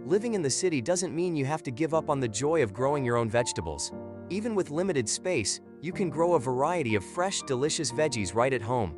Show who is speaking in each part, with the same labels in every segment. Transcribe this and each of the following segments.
Speaker 1: Living in the city doesn't mean you have to give up on the joy of growing your own vegetables. Even with limited space, you can grow a variety of fresh, delicious veggies right at home.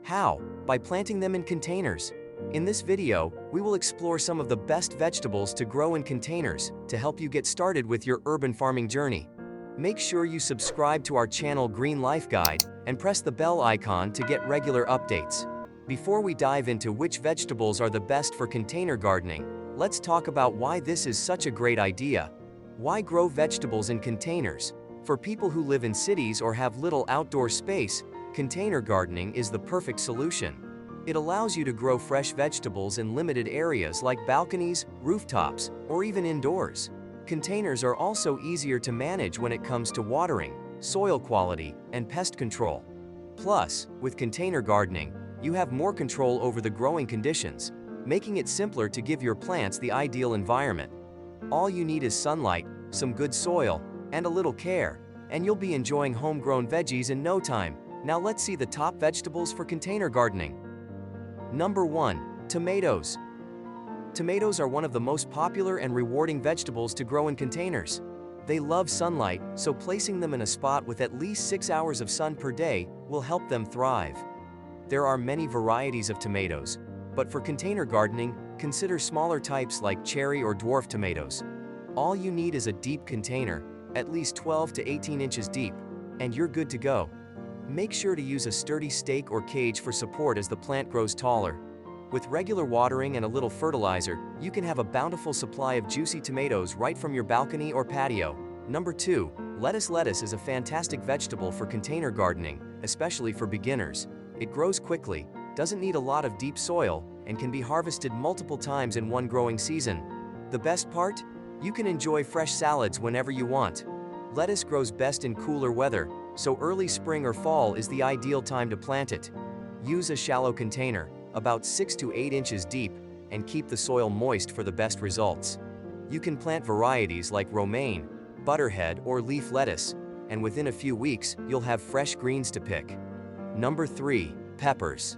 Speaker 1: How? By planting them in containers. In this video, we will explore some of the best vegetables to grow in containers to help you get started with your urban farming journey. Make sure you subscribe to our channel Green Life Guide and press the bell icon to get regular updates. Before we dive into which vegetables are the best for container gardening, let's talk about why this is such a great idea. Why grow vegetables in containers? For people who live in cities or have little outdoor space, container gardening is the perfect solution. It allows you to grow fresh vegetables in limited areas like balconies, rooftops, or even indoors. Containers are also easier to manage when it comes to watering, soil quality, and pest control. Plus, with container gardening, you have more control over the growing conditions, making it simpler to give your plants the ideal environment. All you need is sunlight, some good soil, and a little care, and you'll be enjoying homegrown veggies in no time. Now let's see the top vegetables for container gardening. Number 1. Tomatoes. Tomatoes are one of the most popular and rewarding vegetables to grow in containers. They love sunlight, so placing them in a spot with at least 6 hours of sun per day will help them thrive. There are many varieties of tomatoes, but for container gardening, consider smaller types like cherry or dwarf tomatoes. All you need is a deep container, at least 12 to 18 inches deep, and you're good to go. Make sure to use a sturdy stake or cage for support as the plant grows taller. With regular watering and a little fertilizer, you can have a bountiful supply of juicy tomatoes right from your balcony or patio. Number 2. Lettuce. Lettuce is a fantastic vegetable for container gardening, especially for beginners. It grows quickly, doesn't need a lot of deep soil, and can be harvested multiple times in one growing season. The best part? You can enjoy fresh salads whenever you want. Lettuce grows best in cooler weather, so early spring or fall is the ideal time to plant it. Use a shallow container, about 6 to 8 inches deep, and keep the soil moist for the best results. You can plant varieties like romaine, butterhead, or leaf lettuce, and within a few weeks, you'll have fresh greens to pick. Number 3. Peppers.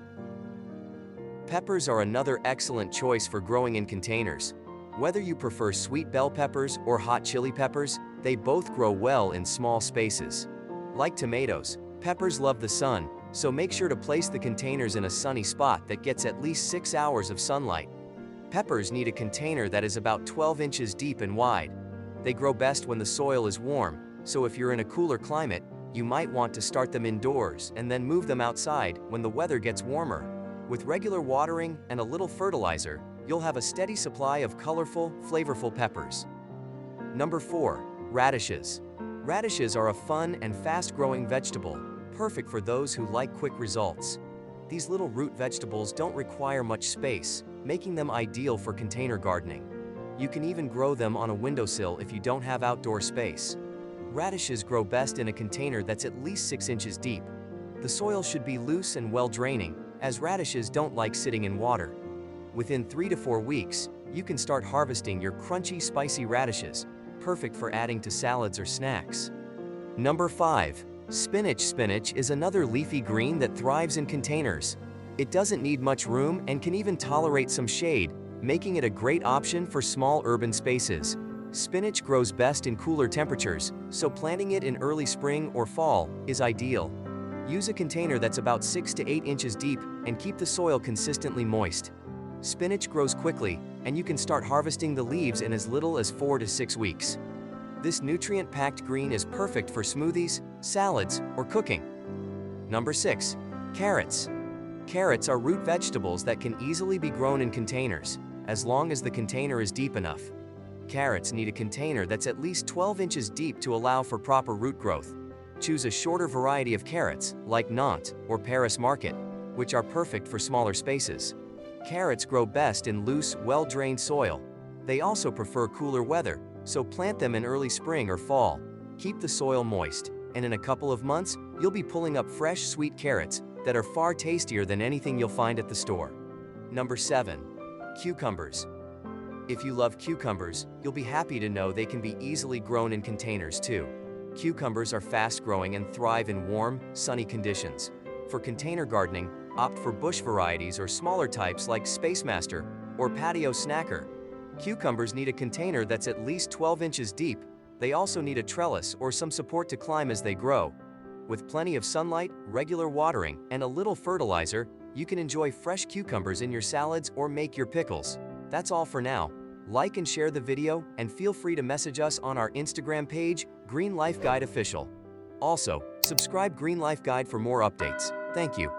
Speaker 1: Peppers are another excellent choice for growing in containers. Whether you prefer sweet bell peppers or hot chili peppers, they both grow well in small spaces. Like tomatoes, peppers love the sun, so make sure to place the containers in a sunny spot that gets at least 6 hours of sunlight. Peppers need a container that is about 12 inches deep and wide. They grow best when the soil is warm, so if you're in a cooler climate, you might want to start them indoors and then move them outside when the weather gets warmer. With regular watering and a little fertilizer, you'll have a steady supply of colorful, flavorful peppers. Number 4. Radishes. Radishes are a fun and fast-growing vegetable, perfect for those who like quick results. These little root vegetables don't require much space, making them ideal for container gardening. You can even grow them on a windowsill if you don't have outdoor space. Radishes grow best in a container that's at least 6 inches deep. The soil should be loose and well-draining, as radishes don't like sitting in water. Within 3 to 4 weeks, you can start harvesting your crunchy, spicy radishes, perfect for adding to salads or snacks. Number 5. Spinach. Spinach is another leafy green that thrives in containers. It doesn't need much room and can even tolerate some shade, making it a great option for small urban spaces. Spinach grows best in cooler temperatures, so planting it in early spring or fall is ideal. Use a container that's about 6 to 8 inches deep and keep the soil consistently moist. Spinach grows quickly, and you can start harvesting the leaves in as little as 4 to 6 weeks. This nutrient-packed green is perfect for smoothies, salads, or cooking. Number 6. Carrots. Carrots are root vegetables that can easily be grown in containers, as long as the container is deep enough. Carrots need a container that's at least 12 inches deep to allow for proper root growth. Choose a shorter variety of carrots, like Nantes or Paris Market, which are perfect for smaller spaces. Carrots grow best in loose, well-drained soil. They also prefer cooler weather, so plant them in early spring or fall. Keep the soil moist, and in a couple of months, you'll be pulling up fresh, sweet carrots that are far tastier than anything you'll find at the store. Number 7. Cucumbers. If you love cucumbers, you'll be happy to know they can be easily grown in containers too. Cucumbers are fast-growing and thrive in warm, sunny conditions. For container gardening, opt for bush varieties or smaller types like Space Master or Patio Snacker. Cucumbers need a container that's at least 12 inches deep. They also need a trellis or some support to climb as they grow. With plenty of sunlight, regular watering, and a little fertilizer, you can enjoy fresh cucumbers in your salads or make your pickles. That's all for now. Like and share the video, and feel free to message us on our Instagram page, Green Life Guide Official. Also, subscribe Green Life Guide for more updates. Thank you.